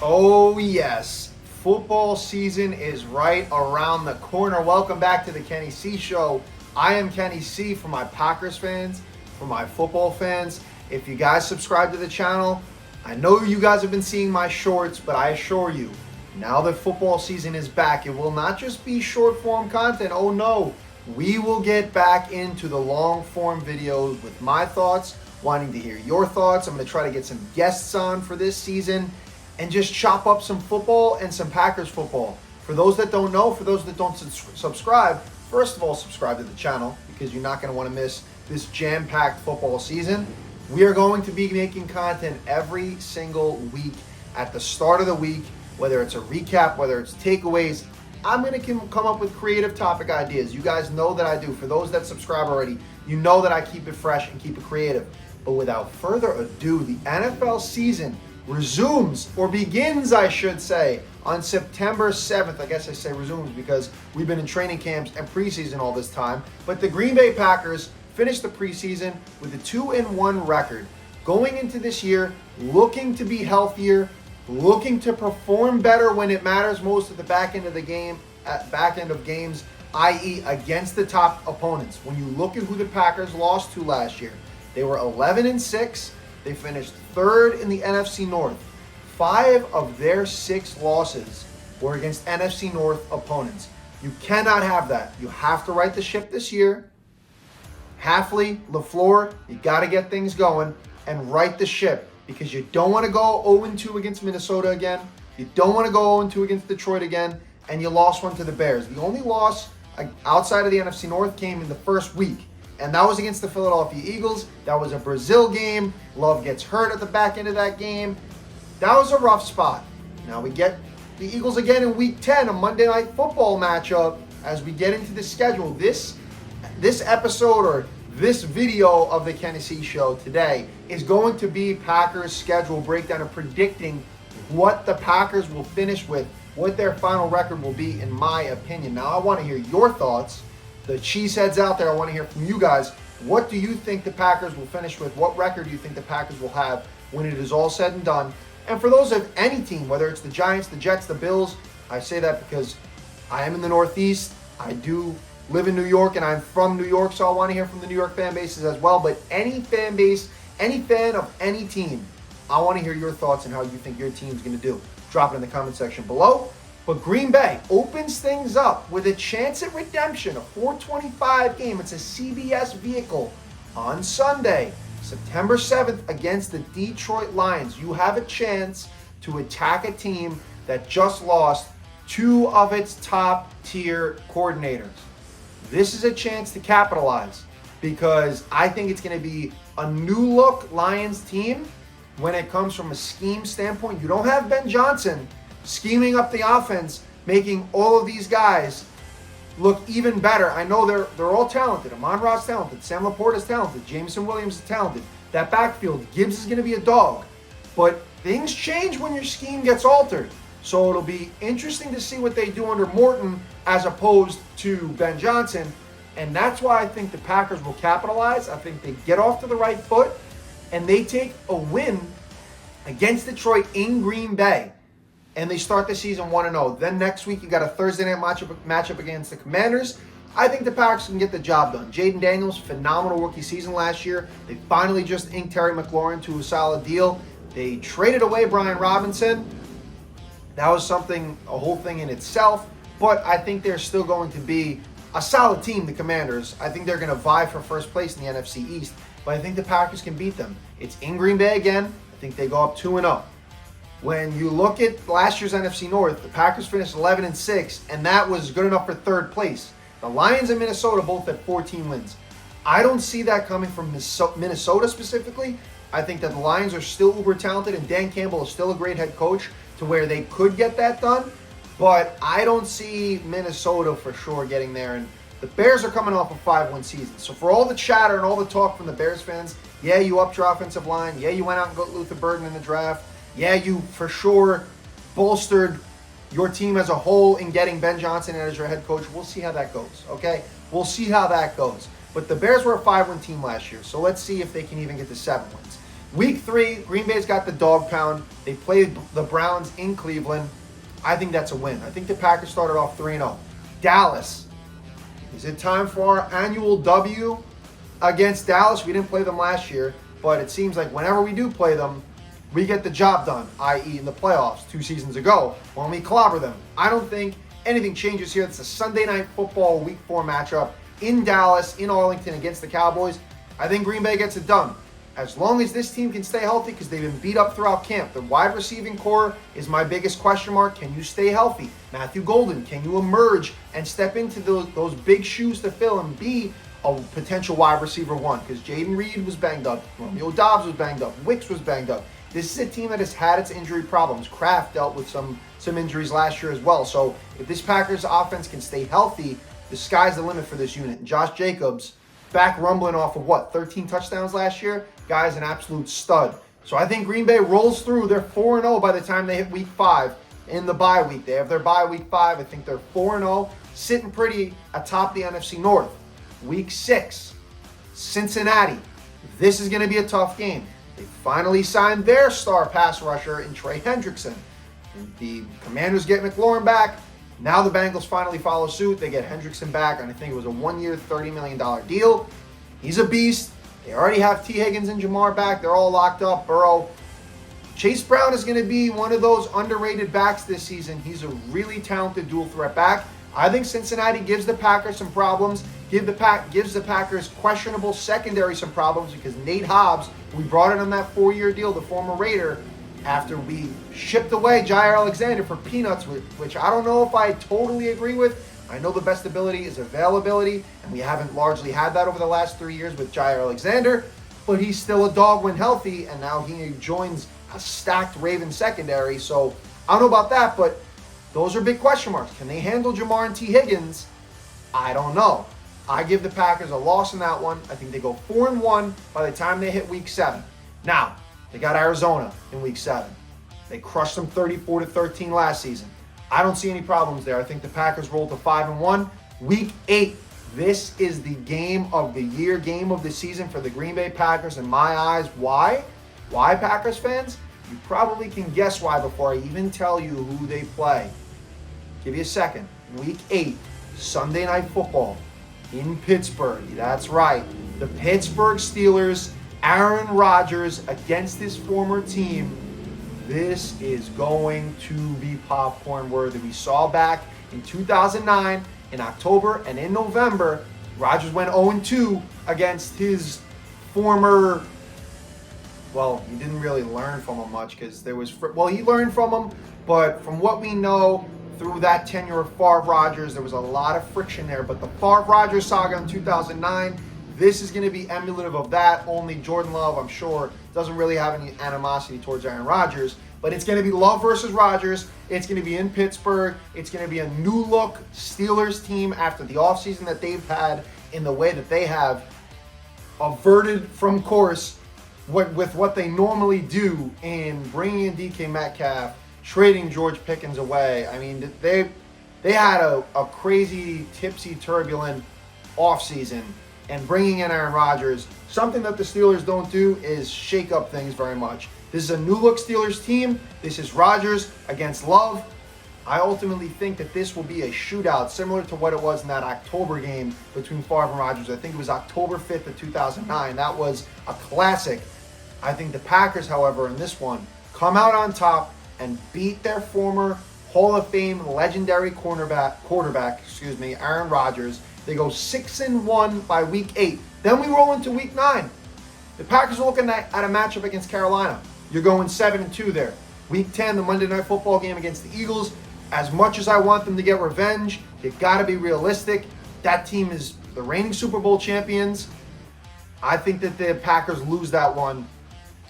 Oh, yes. Football season is right around the corner. Welcome back to the Kenny C Show. I am Kenny C for my Packers fans, for my football fans. If you guys subscribe to the channel, I know you guys have been seeing my shorts, but I assure you, now that football season is back, it will not just be short form content. Oh no, we will get back into the long form videos with my thoughts, wanting to hear your thoughts. I'm going to try to get some guests on for this season and just chop up some football and some Packers football. For those that don't know, for those that don't subscribe, first of all, subscribe to the channel because you're not going to want to miss this jam-packed football season. We are going to be making content every single week at the start of the week, whether it's a recap, whether it's takeaways. I'm going to come up with creative topic ideas. You guys know that I do. For those that subscribe already, you know that I keep it fresh and keep it creative. But without further ado, the NFL season resumes, or begins, I should say, on September 7th. I guess I say resumes because we've been in training camps and preseason all this time. But the Green Bay Packers finished the preseason with a 2-1 record. Going into this year, looking to be healthier, looking to perform better when it matters most at the back end of the game, at back end of games, i.e. against the top opponents. When you look at who the Packers lost to last year, they were 11-6. They finished third in the NFC North. 5 of their 6 losses were against NFC North opponents. You cannot have that. You have to right the ship this year. Hafley, LaFleur, you got to get things going and right the ship because you don't want to go 0-2 against Minnesota again. You don't want to go 0-2 against Detroit again, and you lost one to the Bears. The only loss outside of the NFC North came in the first week, and that was against the Philadelphia Eagles. That was a Brazil game. Love gets hurt at the back end of that game. That was a rough spot. Now we get the Eagles again in Week 10, a Monday Night Football matchup as we get into the schedule. This episode or this video of the Kenny C Show today is going to be Packers schedule breakdown and predicting what the Packers will finish with, what their final record will be, in my opinion. Now I want to hear your thoughts. The cheeseheads out there, I want to hear from you guys. What do you think the Packers will finish with? What record do you think the Packers will have when it is all said and done? And for those of any team, whether it's the Giants, the Jets, the Bills, I say that because I am in the Northeast. I do live in New York, and I'm from New York, so I want to hear from the New York fan bases as well. But any fan base, any fan of any team, I want to hear your thoughts and how you think your team's going to do. Drop it in the comment section below. But Green Bay opens things up with a chance at redemption, a 425 game. It's a CBS vehicle on Sunday, September 7th against the Detroit Lions. You have a chance to attack a team that just lost 2 of its top tier coordinators. This is a chance to capitalize because I think it's going to be a new look Lions team when it comes from a scheme standpoint. You don't have Ben Johnson scheming up the offense, making all of these guys look even better. I know they're all talented. Amon-Ra's talented. Sam Laporta's talented. Jameson Williams is talented. That backfield, Gibbs is going to be a dog. But things change when your scheme gets altered. So it'll be interesting to see what they do under Morton as opposed to Ben Johnson. And that's why I think the Packers will capitalize. I think they get off to the right foot and they take a win against Detroit in Green Bay. And they start the season 1-0. Then next week, you got a Thursday night matchup against the Commanders. I think the Packers can get the job done. Jaden Daniels, phenomenal rookie season last year. They finally just inked Terry McLaurin to a solid deal. They traded away Brian Robinson. That was a whole thing in itself. But I think they're still going to be a solid team, the Commanders. I think they're going to vie for first place in the NFC East. But I think the Packers can beat them. It's in Green Bay again. I think they go up 2-0. When you look at last year's NFC North, the Packers finished 11-6, and that was good enough for third place. The Lions and Minnesota both had 14 wins. I don't see that coming from Minnesota specifically. I think that the Lions are still uber talented, and Dan Campbell is still a great head coach to where they could get that done. But I don't see Minnesota for sure getting there. And the Bears are coming off a 5-1 season. So for all the chatter and all the talk from the Bears fans, yeah, you upped your offensive line. Yeah, you went out and got Luther Burden in the draft. Yeah, you for sure bolstered your team as a whole in getting Ben Johnson as your head coach. We'll see how that goes, okay? We'll see how that goes. But the Bears were a 5-win team last year, so let's see if they can even get to 7 wins. Week 3, Green Bay's got the dog pound. They played the Browns in Cleveland. I think that's a win. I think the Packers started off 3-0. Dallas. Is it time for our annual W against Dallas? We didn't play them last year, but it seems like whenever we do play them, we get the job done, i.e. in the playoffs 2 seasons ago when we clobber them. I don't think anything changes here. It's a Sunday Night Football Week 4 matchup in Dallas, in Arlington against the Cowboys. I think Green Bay gets it done. As long as this team can stay healthy, because they've been beat up throughout camp. The wide receiving core is my biggest question mark. Can you stay healthy? Matthew Golden, can you emerge and step into those big shoes to fill and be a potential wide receiver 1? Because Jaden Reed was banged up. Romeo Doubs was banged up. Wicks was banged up. This is a team that has had its injury problems. Kraft dealt with some injuries last year as well. So if this Packers offense can stay healthy, the sky's the limit for this unit. And Josh Jacobs, back rumbling off of 13 touchdowns last year? Guy's an absolute stud. So I think Green Bay rolls through. They're 4-0 by the time they hit week 5 in the bye week. They have their bye week 5. I think they're 4-0, sitting pretty atop the NFC North. Week 6, Cincinnati. This is going to be a tough game. They finally signed their star pass rusher in Trey Hendrickson. The Commanders get McLaurin back. Now the Bengals finally follow suit. They get Hendrickson back, and I think it was a 1-year, $30 million deal. He's a beast. They already have T. Higgins and Jamar back. They're all locked up. Burrow. Chase Brown is going to be one of those underrated backs this season. He's a really talented dual threat back. I think Cincinnati gives the Packers some problems. Gives the Packers questionable secondary some problems because Nate Hobbs, we brought in on that 4-year deal, the former Raider, after we shipped away Jair Alexander for peanuts, which I don't know if I totally agree with. I know the best ability is availability, and we haven't largely had that over the last 3 years with Jair Alexander, but he's still a dog when healthy, and now he joins a stacked Ravens secondary. So I don't know about that, but those are big question marks. Can they handle Jamar and T. Higgins? I don't know. I give the Packers a loss in that one. I think they go 4-1 by the time they hit week 7. Now, they got Arizona in week 7. They crushed them 34-13 last season. I don't see any problems there. I think the Packers roll to 5-1. Week 8, this is the game of the year, game of the season for the Green Bay Packers in my eyes. Why? Why, Packers fans? You probably can guess why before I even tell you who they play. Give you a second. Week 8, Sunday Night Football in Pittsburgh. That's right. The Pittsburgh Steelers, Aaron Rodgers against his former team. This is going to be popcorn worthy. We saw back in 2009, in October and in November, Rodgers went 0-2 against his former, well, he didn't really learn from him much because there was, he learned from him, but from what we know through that tenure of Favre Rodgers, there was a lot of friction there. But the Favre Rodgers saga in 2009, this is going to be emulative of that. Only Jordan Love, I'm sure, doesn't really have any animosity towards Aaron Rodgers. But it's going to be Love versus Rodgers. It's going to be in Pittsburgh. It's going to be a new look Steelers team after the offseason that they've had, in the way that they have averted from course with what they normally do in bringing in DK Metcalf, trading George Pickens away. I mean, they had a crazy, tipsy, turbulent offseason, and bringing in Aaron Rodgers, something that the Steelers don't do is shake up things very much. This is a new-look Steelers team. This is Rodgers against Love. I ultimately think that this will be a shootout, similar to what it was in that October game between Favre and Rodgers. I think it was October 5th of 2009. That was a classic. I think the Packers, however, in this one, come out on top and beat their former Hall of Fame legendary quarterback, Aaron Rodgers. They go 6-1 by week 8. Then we roll into week 9. The Packers are looking at a matchup against Carolina. You're going 7-2 there. Week 10, the Monday Night Football game against the Eagles. As much as I want them to get revenge, you got to be realistic. That team is the reigning Super Bowl champions. I think that the Packers lose that one.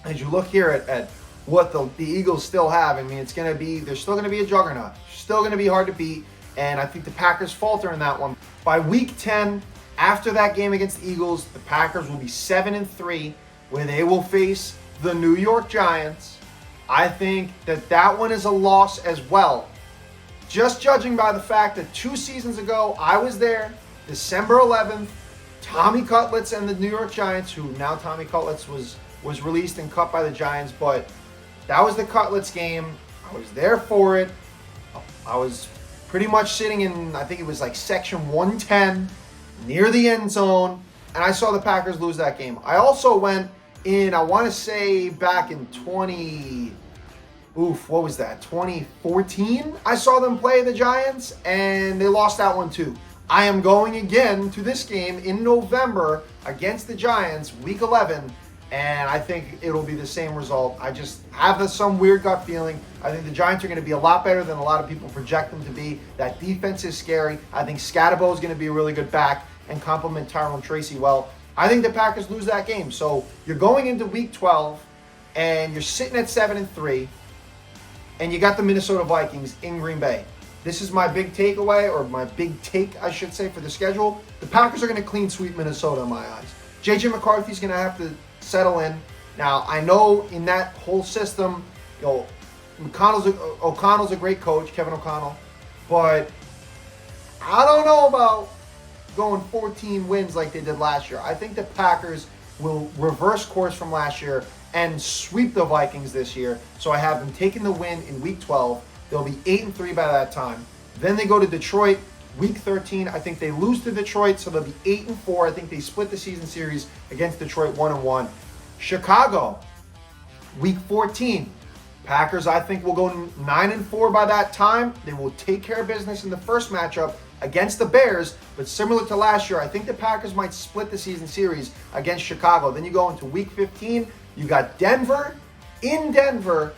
As you look here at what the Eagles still have, I mean, they're still going to be a juggernaut. Still going to be hard to beat. And I think the Packers falter in that one. By week 10, after that game against the Eagles, the Packers will be 7-3, where they will face the New York Giants. I think that one is a loss as well. Just judging by the fact that 2 seasons ago, I was there, December 11th, Tommy Cutlets and the New York Giants, who now Tommy Cutlets was was released and cut by the Giants, but that was the Cutlets game. I was there for it. I was pretty much sitting in, I think it was like section 110, near the end zone, and I saw the Packers lose that game. I also went in, I want to say back in 2014, I saw them play the Giants, and they lost that one too. I am going again to this game in November against the Giants, week 11, and I think it'll be the same result. I just have some weird gut feeling. I think the Giants are going to be a lot better than a lot of people project them to be. That defense is scary. I think Scatterbo is going to be a really good back and complement Tyrone Tracy well. I think the Packers lose that game. So you're going into week 12, and you're sitting at 7-3, and you got the Minnesota Vikings in Green Bay. This is my big takeaway, or my big take, I should say, for the schedule. The Packers are going to clean sweep Minnesota in my eyes. J.J. McCarthy's going to have to settle in. Now, I know in that whole system, O'Connell's a great coach, Kevin O'Connell, but I don't know about going 14 wins like they did last year. I think the Packers will reverse course from last year and sweep the Vikings this year. So I have them taking the win in week 12. They'll be 8-3 by that time. Then they go to Detroit, week 13. I think they lose to Detroit, so they'll be 8-4. I think they split the season series against Detroit 1-1. Chicago, week 14. Packers, I think, will go 9-4 by that time. They will take care of business in the first matchup against the Bears, but similar to last year, I think the Packers might split the season series against Chicago. Then you go into week 15. You got Denver. In Denver,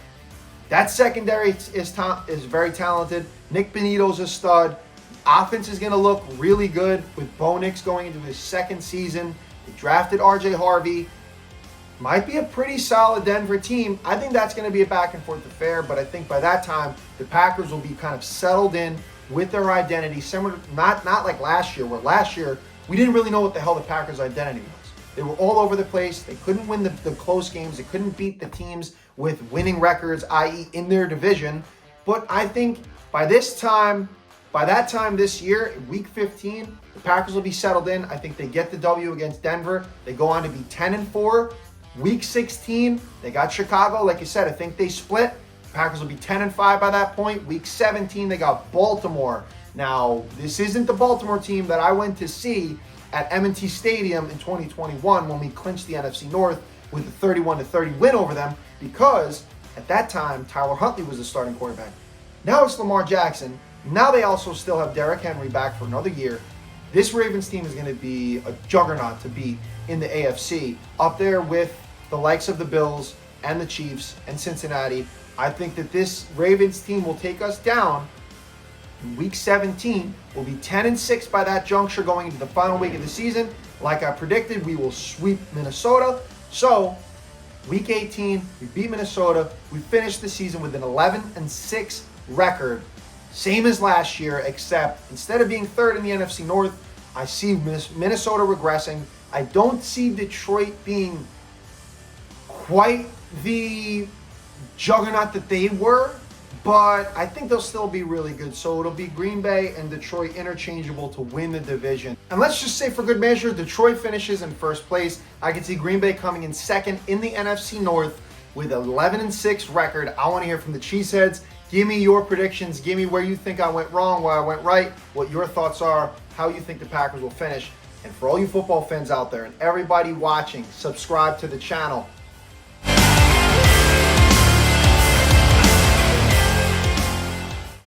that secondary is very talented. Nick Benito's a stud. Offense is going to look really good with Bo Nix going into his second season. They drafted R.J. Harvey. Might be a pretty solid Denver team. I think that's going to be a back and forth affair, but I think by that time, the Packers will be kind of settled in with their identity, similar, not like last year, where last year we didn't really know what the hell the Packers' identity was. They were all over the place. They couldn't win the close games. They couldn't beat the teams with winning records, i.e. in their division. But I think by that time this year, week 15, the Packers will be settled in. I think they get the W against Denver. They go on to be 10-4. Week 16, they got Chicago. Like you said, I think they split. The Packers will be 10-5 by that point. Week 17, they got Baltimore. Now, this isn't the Baltimore team that I went to see at M&T Stadium in 2021 when we clinched the NFC North with a 31-30 win over them, because at that time, Tyler Huntley was the starting quarterback. Now it's Lamar Jackson. Now they also still have Derrick Henry back for another year. This Ravens team is going to be a juggernaut to beat in the AFC, up there with the likes of the Bills and the Chiefs and Cincinnati. I think that this Ravens team will take us down in week 17. We'll be 10-6 by that juncture going into the final week of the season. Like I predicted, we will sweep Minnesota. So, week 18, we beat Minnesota. We finished the season with an 11-6 record. Same as last year, except instead of being third in the NFC North, I see Minnesota regressing. I don't see Detroit being quite the juggernaut that they were, but I think they'll still be really good. So it'll be Green Bay and Detroit interchangeable to win the division. And let's just say for good measure, Detroit finishes in first place. I can see Green Bay coming in second in the NFC North with an 11-6 record. I want to hear from the Cheeseheads. Give me your predictions. Give me where you think I went wrong, where I went right, what your thoughts are, how you think the Packers will finish. And for all you football fans out there and everybody watching, subscribe to the channel.